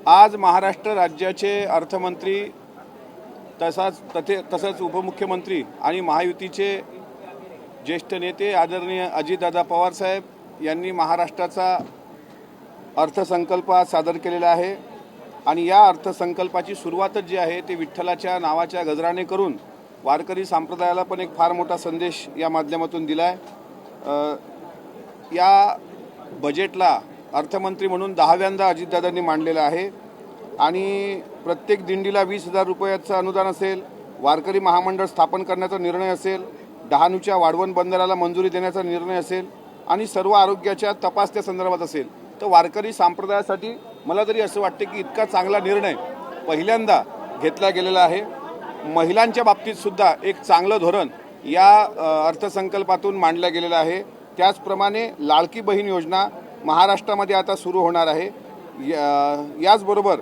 आज महाराष्ट्र राज्याचे अर्थमंत्री तसंच उपमुख्यमंत्री आणि महायुतीचे ज्येष्ठ नेते आदरणीय अजितदादा पवार साहेब यांनी महाराष्ट्राचा अर्थसंकल्प सादर केलेला आहे। आणि या अर्थसंकल्पाची सुरुवातच जी आहे ते विठ्ठलाच्या नावाच्या गजराने करून वारकरी संप्रदायाला पण एक फार मोठा संदेश या माध्यमातून दिला आहे। या बजेटला अर्थमंत्री म्हणून 10व्यांदा अजितदादांनी मांडलेला आहे आणि प्रत्येक दिंडीला 20,000 रुपयाचं अनुदान असेल, वारकरी महामंडळ स्थापन करण्याचा निर्णय असेल, डहाणूच्या वाढवण बंदराला मंजुरी देण्याचा निर्णय असेल आणि सर्व आरोग्याच्या तपासण्या संदर्भात असेल। तर वारकरी संप्रदायासाठी मला तरी असं वाटते की इतका चांगला निर्णय पहिल्यांदा घेतला गेलेला आहे। महिलांच्या बाबतीत सुद्धा एक चांगलं धोरण या अर्थसंकल्पातून मांडलं गेलेलं आहे। त्याचप्रमाणे लाडकी बहीण योजना महाराष्ट्रामध्ये आता सुरू होणार आहे। याचबरोबर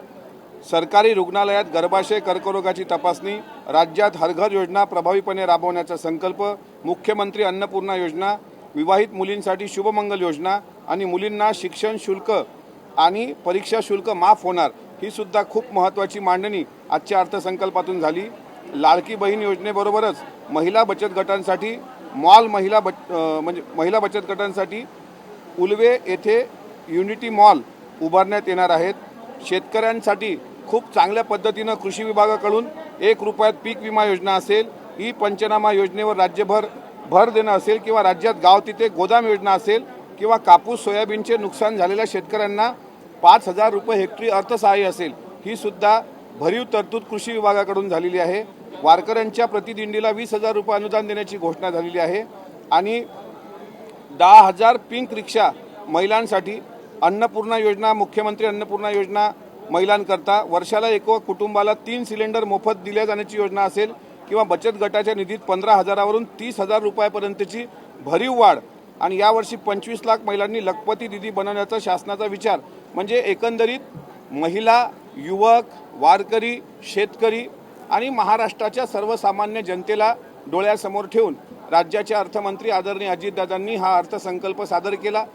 सरकारी रुग्णालयात गर्भाशय कर्करोगाची तपासणी, राज्यात हर घर योजना प्रभावीपणे राबवण्याचा संकल्प, मुख्यमंत्री अन्नपूर्णा योजना, विवाहित मुलींसाठी शुभमंगल योजना आणि मुलींना शिक्षण शुल्क आणि परीक्षा शुल्क माफ होणार, ही सुद्धा खूप महत्त्वाची मांडणी आजच्या अर्थसंकल्पातून झाली। लाडकी बहीण योजनेबरोबरच महिला बचत गटांसाठी महिला बचत गटांसाठी उलवे येथे युनिटी मॉल उभारण्यात येणार आहेत। शेतकऱ्यांसाठी खूप चांगल्या पद्धतीनं कृषी विभागाकडून 1 रुपयात पीक विमा योजना असेल, ई पंचनामा योजनेवर राज्यभर भर देणं असेल किंवा राज्यात गाव तिथे गोदाम योजना असेल किंवा कापूस सोयाबीनचे नुकसान झालेल्या शेतकऱ्यांना 5,000 रुपये हेक्टरी अर्थसहाय्य असेल, ही सुद्धा भरीव तरतूद कृषी विभागाकडून झालेली आहे। वारकऱ्यांच्या प्रतिदिंडीला 20,000 रुपये अनुदान देण्याची घोषणा झालेली आहे आणि 10,000 पिंक रिक्षा महिलांसाठी, अन्नपूर्णा योजना, मुख्यमंत्री अन्नपूर्णा योजना महिलांकरता वर्षाला एक कुटुंबाला 3 सिलेंडर मोफत दिल्या जाण्याची योजना असेल किंवा बचत गटाच्या निधीत 15,000वरून 30,000 रुपयापर्यंतची भरीव वाढ आणि यावर्षी 25 लाख महिलांनी लखपती दिदी बनवण्याचा शासनाचा विचार, म्हणजे एकंदरीत महिला, युवक, वारकरी, शेतकरी आणि महाराष्ट्राच्या सर्वसामान्य जनतेला डोळ्यासमोर ठेवून राज्याचे अर्थमंत्री आदरणीय अजितदादांनी हा अर्थसंकल्प सादर केला।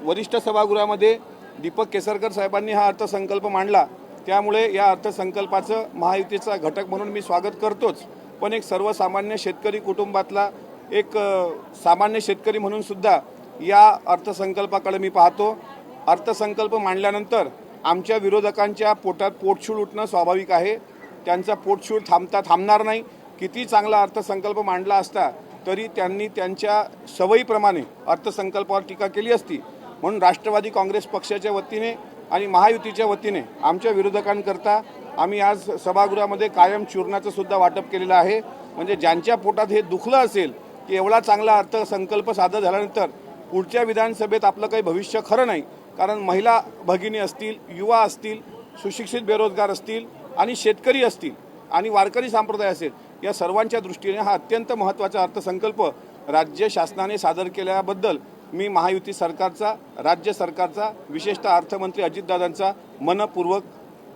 वरिष्ठ सभागृहामध्ये दीपक केसरकर साहेबांनी हा अर्थसंकल्प मांडला, त्यामुळे या अर्थसंकल्पाचं महायुतीचा घटक म्हणून मी स्वागत करतोच, पण एक सर्वसामान्य शेतकरी कुटुंबातला एक सामान्य शेतकरी म्हणून सुद्धा या अर्थसंकल्पाकडे मी पाहतो। अर्थसंकल्प मांडल्यानंतर आमच्या विरोधकांच्या पोटात पोटशूळ उठणं स्वाभाविक आहे। त्यांचा पोटशूळ थांबणार नाही। किती चांगला अर्थसंकल्प मांडला असता तरी त्यांनी त्यांच्या सवयीप्रमाणे अर्थसंकल्पावर टीका केली असती। म्हणून राष्ट्रवादी काँग्रेस पक्षाच्या वतीने आणि महायुतीच्या वतीने आमच्या विरोधकांकरता आम्ही आज सभागृहामध्ये कायम चूर्णाचं सुद्धा वाटप केलेलं आहे। म्हणजे ज्यांच्या पोटात हे दुखलं असेल की एवढा चांगला अर्थसंकल्प सादर झाल्यानंतर पुढच्या विधानसभेत आपलं काही भविष्य खरं नाही, कारण महिला भगिनी असतील, युवा असतील, सुशिक्षित बेरोजगार असतील आणि शेतकरी असतील आणि वारकरी संप्रदाय असेल, या सर्वांच्या दृष्टीने हा अत्यंत महत्त्वाचा अर्थसंकल्प राज्य शासनाने सादर केल्याबद्दल मी महायुती सरकारचा, राज्य सरकारचा, विशेषतः अर्थमंत्री अजितदादांचा मनपूर्वक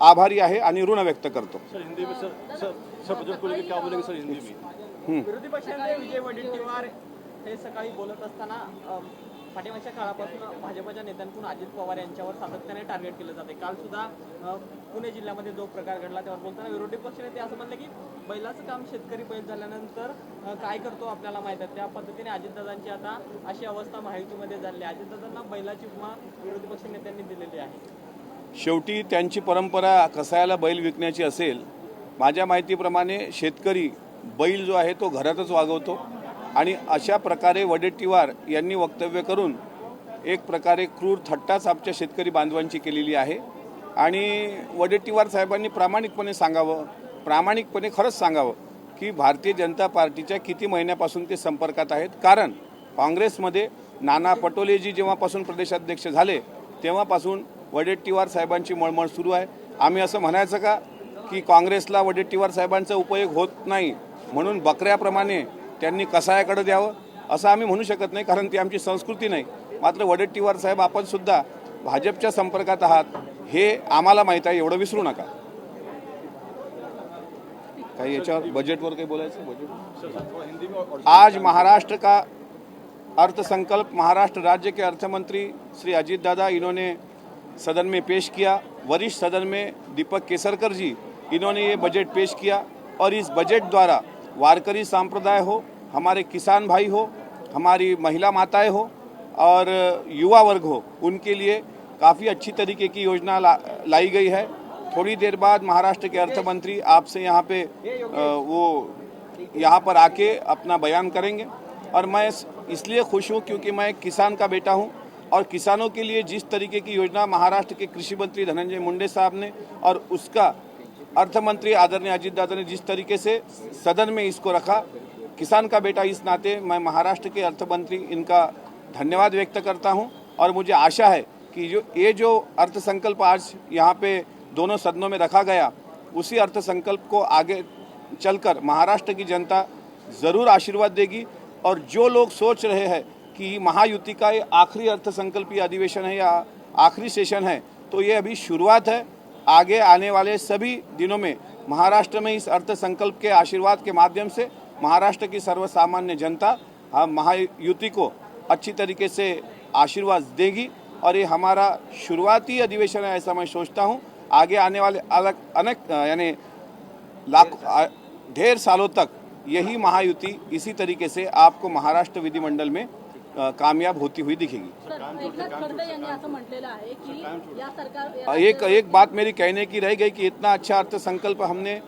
आभारी आहे आणि ऋण व्यक्त करतो। विरोधी पक्षांचे विजय वडेट्टीवार हे सकाळी बोलत असताना पाठिंबाच्या काळापासून भाजपच्या नेत्यांकडून अजित पवार यांच्यावर सातत्याने टार्गेट केलं जाते। काल सुद्धा पुणे जिल्ह्यामध्ये जो प्रकार घडला त्यावर बोलताना विरोधी पक्षनेते असं म्हणले की बैलाचं काम शेतकरी बैल झाल्यानंतर काय करतो आपल्याला माहित आहे। त्या पद्धतीने अजितदादांची आता अशी अवस्था माहितीमध्ये झाली आहे। अजितदादांना बैलाची उपमा विरोधी पक्ष नेत्यांनी दिलेली आहे। शेवटी त्यांची परंपरा कसायाला बैल विकण्याची असेल, माझ्या माहितीप्रमाणे शेतकरी बैल जो आहे तो घरातच वागवतो आणि अशा प्रकारे वडेट्टीवार यांनी वक्तव्य करून एक प्रकारे क्रूर थट्टाच आमच्या शेतकरी बांधवांची केलेली आहे। आणि वडेट्टीवार साहेबांनी प्रामाणिकपणे खरंच सांगावं की भारतीय जनता पार्टीच्या किती महिन्यापासून ते संपर्कात आहेत। कारण काँग्रेसमध्ये नाना पटोलेजी जेव्हापासून प्रदेशाध्यक्ष झाले तेव्हापासून वडेट्टीवार साहेबांची मळमळ सुरू आहे। आम्ही असं म्हणायचं का की काँग्रेसला वडेट्टीवार साहेबांचा उपयोग होत नाही म्हणून बकऱ्याप्रमाणे त्यांनी कसायाकडे द्यावं, असं आम्ही म्हणू शकत नाही, कारण ती आमची संस्कृती नाही। मात्र वडेट्टीवार साहेब, आपण सुद्धा भाजपच्या संपर्कात आहात हे आम्हाला माहीत आहे, एवढं विसरू नका। काही याच्यावर बजट पर बोलायचं। आज महाराष्ट्र का अर्थसंकल्प, महाराष्ट्र राज्य के अर्थमंत्री श्री अजीत दादा, इन्होंने सदन में पेश किया। वरिष्ठ सदन में दीपक केसरकर जी, इन्होंने ये बजट पेश किया और इस बजट द्वारा वारकरी संप्रदाय हो, हमारे किसान भाई हो, हमारी महिला माताएं हो और युवा वर्ग हो, उनके लिए काफ़ी अच्छी तरीके की योजना लाई गई है। थोड़ी देर बाद महाराष्ट्र के अर्थ मंत्री आपसे यहाँ पे यहाँ पर आके अपना बयान करेंगे और मैं इसलिए खुश हूँ क्योंकि मैं एक किसान का बेटा हूँ और किसानों के लिए जिस तरीके की योजना महाराष्ट्र के कृषि मंत्री धनंजय मुंडे साहब ने और उसका अर्थ मंत्री आदरणीय अजीत दादा ने जिस तरीके से सदन में इसको रखा, किसान का बेटा इस नाते मैं महाराष्ट्र के अर्थ मंत्री इनका धन्यवाद व्यक्त करता हूं और मुझे आशा है कि जो अर्थ संकल्प आज यहाँ पे दोनों सदनों में रखा गया, उसी अर्थ संकल्प को आगे चलकर महाराष्ट्र की जनता ज़रूर आशीर्वाद देगी। और जो लोग सोच रहे हैं कि महायुति का ये आखिरी अर्थ संकल्पीय अधिवेशन है या आखिरी सेशन है, तो ये अभी शुरुआत है। आगे आने वाले सभी दिनों में महाराष्ट्र में इस अर्थ संकल्प के आशीर्वाद के माध्यम से महाराष्ट्र की सर्वसामान्य जनता हम महायुति को अच्छी तरीके से आशीर्वाद देगी और ये हमारा शुरुआती अधिवेशन है, ऐसा मैं सोचता हूँ। आगे आने वाले अनेक यानी ढेर सालों तक यही महायुति इसी तरीके से आपको महाराष्ट्र विधिमंडल में कामयाब होती हुई दिखेगी। एकनाथ खडसे यांनी असं म्हटलेलं आहे की या सरकार एक बात मेरी कहने की रह गई कि इतना अच्छा अर्थ संकल्प हमने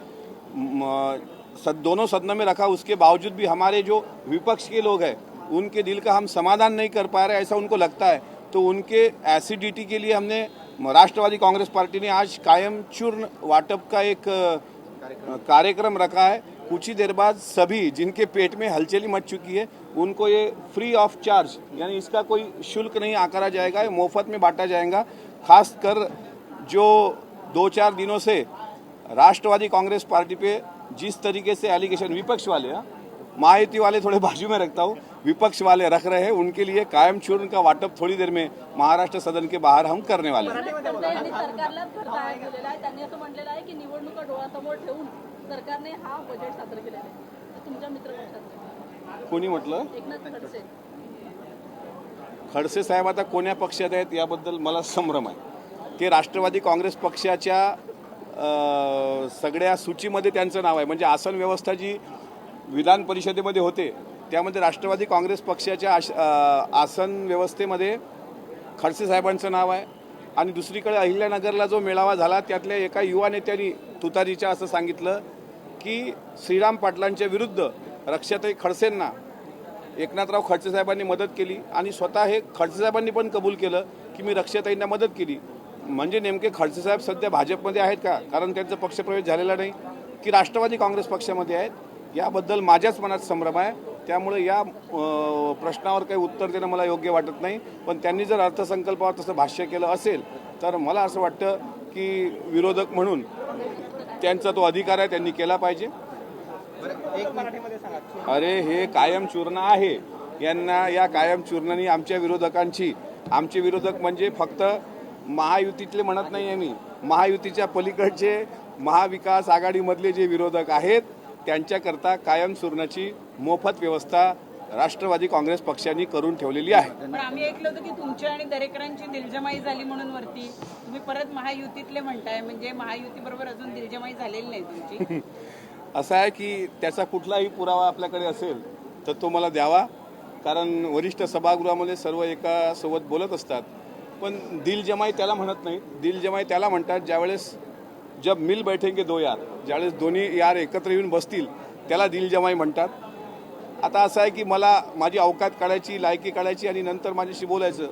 दोनों सदनों में रखा, उसके बावजूद भी हमारे जो विपक्ष के लोग हैं उनके दिल का हम समाधान नहीं कर पा रहे, ऐसा उनको लगता है। तो उनके एसिडिटी के लिए हमने राष्ट्रवादी कांग्रेस पार्टी ने आज कायम चूर्ण वाटप का एक कार्यक्रम रखा है। कुछ ही देर बाद सभी जिनके पेट में हलचली मच चुकी है उनको ये फ्री ऑफ चार्ज यानी इसका कोई शुल्क नहीं आकारा जाएगा, ये मुफ्त में बांटा जाएगा। खासकर जो 2-4 दिनों से राष्ट्रवादी कांग्रेस पार्टी पे जिस तरीके से एलिगेशन विपक्ष वाले महायुति वाले थोड़े बाजू में रखता हूँ, विपक्ष वाले रख रहे हैं, उनके लिए कायम चूर्ण का वाटप थोड़ी देर में महाराष्ट्र सदन के बाहर हम करने वाले हैं। सरकारला भरपाया केलेला आहे, त्यांनी असं म्हटलेलं आहे की निवडणुका डोळ्यासमोर ठेवून सरकारने हा बजेट सादर केलेला आहे। तुमच्या मित्रपक्षात कोणी म्हटलं? एकनाथ खडसे खडसे साहेब आता कोण्या पक्षात आहेत याबद्दल मला संभ्रम आहे। ते राष्ट्रवादी काँग्रेस पक्षाच्या सगळ्या सूचीमध्ये त्यांचं नाव आहे, म्हणजे आसन व्यवस्था जी विधान परिषदेमध्ये होते त्यामध्ये राष्ट्रवादी काँग्रेस पक्षाच्या आसन व्यवस्थेमध्ये खडसे साहेबांचं नाव आहे। आणि दुसरीकडे अहिल्यानगरला जो मेळावा झाला त्यातल्या एका युवा नेत्यांनी तुतारीच्या असं सांगितलं की श्रीराम पाटलांच्या विरुद्ध रक्षाताई खडसेंना एकनाथराव खडसे साहेबांनी मदत केली आणि स्वतः हे खडसे साहेबांनी पण कबूल केलं की मी रक्षाताईंना मदत केली। म्हणजे नेमके खडसे साहेब सध्या भाजपमध्ये आहेत का, कारण त्यांचा पक्षप्रवेश झालेला नाही, की राष्ट्रवादी काँग्रेस पक्षामध्ये आहेत, याबद्दल माझ्याच मनात संभ्रम आहे। त्यामुळे या प्रश्नावर काही उत्तर देणं मला योग्य वाटत नाही। पण त्यांनी जर अर्थसंकल्पावर तसं भाष्य केलं असेल तर मला असं वाटतं की विरोधक म्हणून त्यांचा तो अधिकार आहे, त्यांनी केला पाहिजे। एक मराठीमध्ये सांगा। अरे हे कायम चूर्ण आहे, यांना या कायम चूर्णाने आमच्या विरोधकांची, आमचे विरोधक म्हणजे फक्त महायुतीतले म्हणत नाही आहे मी, महायुतीच्या पलीकडचे महाविकास आघाडीमधले जे विरोधक आहेत त्यांच्याकरता कायम चूर्णाची मोफत व्यवस्था राष्ट्रवादी काँग्रेस पक्षाने करून ठेवलेली आहे। पण आम्ही ऐकलं होतं की तुमच्या आणि दरेकरांची दिलजमाई झाली म्हणून वरती तुम्ही परत महायुतीतले म्हणताय, म्हणजे महायुती बरोबर अजून दिलजमाई झालेली नाही तुमची। असं आहे की त्याचा कुठलाही पुरावा आपल्याकडे असेल तर तो मला द्यावा, कारण वरिष्ठ सभागृहामध्ये सर्व एका सोबत बोलत असतात। पण दिलजमाई त्याला म्हणत नाही, दिलजमाई त्याला म्हणतात ज्यावेळेस जब मिल बैठेंगे दो यार, ज्यावेळेस दोन्ही यार एकत्र येऊन बसतील त्याला दिलजमाई म्हणतात। आता असं आहे की मला माझी अवकात काढायची, लायकी काढायची आणि नंतर माझ्याशी बोलायचं,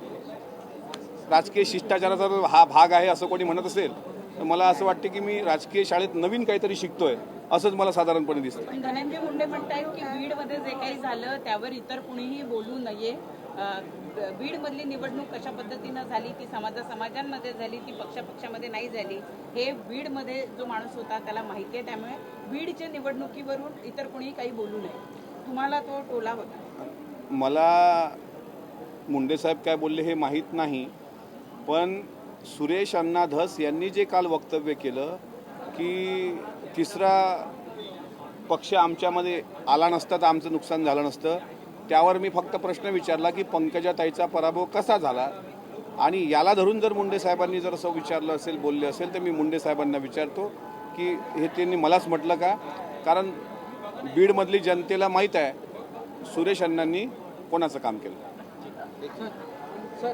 राजकीय शिष्टाचाराचा हा भाग आहे असं कोणी म्हणत असेल तर मला असं वाटतं की मी राजकीय शाळेत नवीन काहीतरी शिकतोय असंच मला साधारणपणे दिसतं। पण धनंजय मुंडे म्हणतायत की बीडमध्ये जे काही झालं त्यावर इतर कुणीही बोलू नये। बीडमधली निवडणूक कशा पद्धतीनं झाली, ती समाजांमध्ये झाली, ती पक्षामध्ये नाही झाली, हे बीडमध्ये जो माणूस होता त्याला माहिती आहे। त्यामुळे बीडच्या निवडणुकीवरून इतर कुणीही काही बोलू नये, तुम्हाला तो टोला होता। मला मुंडे साहेब काय बोलले हे माहीत नाही, पण सुरेश अण्णा धस यांनी जे काल वक्तव्य केलं की तिसरा पक्ष आमच्यामध्ये आला नसता तर आमचं नुकसान झालं नसतं, त्यावर मी फक्त प्रश्न विचारला की पंकजाताईचा पराभव कसा झाला, आणि याला धरून जर मुंडे साहेबांनी जर असं विचारलं असेल, बोलले असेल, तर मी मुंडे साहेबांना विचारतो की हे त्यांनी मलाच म्हटलं का? कारण बीडमधली जनतेला माहीत आहे सुरेश अण्णांनी कोणाचं काम केलं. सर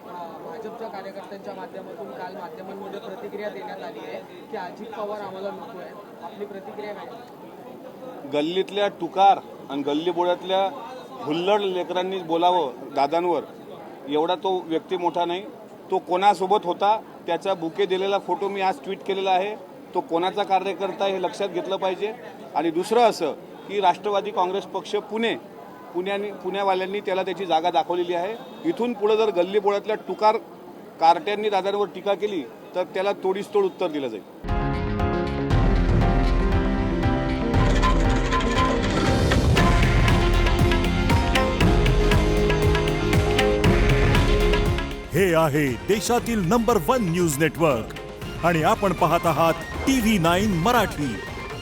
भाजपच्या कार्यकर्त्यांच्या माध्यमातून काल माध्यमांमध्ये प्रतिक्रिया देण्यात आली आहे की अजित पवार आम्हाला नको आहे. आपली प्रतिक्रिया काय? गल्लीतल्या टुकार आणि गल्लीबोळ्यातल्या हुल्लड लेकरांनी बोलावं दादांवर, एवढा तो व्यक्ती मोठा नाही. तो कोणासोबत होता त्याचा बुके दिलेला फोटो मी आज ट्विट केलेला आहे. तो कोणाचा कार्यकर्ता हे लक्षात घेतलं पाहिजे. आणि दुसरं असं की राष्ट्रवादी काँग्रेस पक्ष पुण्यावाल्यांनी त्याला त्याची जागा दाखवलेली आहे. इथून पुढे जर गल्लीबोळ्यातल्या टुकार कार्ट्यांनी दादांवर टीका केली तर त्याला तोडीस तोड उत्तर दिलं जाईल. हे आहे देशातील नंबर 1 न्यूज नेटवर्क आणि आपण पाहत आहात TV9 मराठी.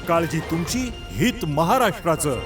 काळजी तुमची, हित महाराष्ट्राचं.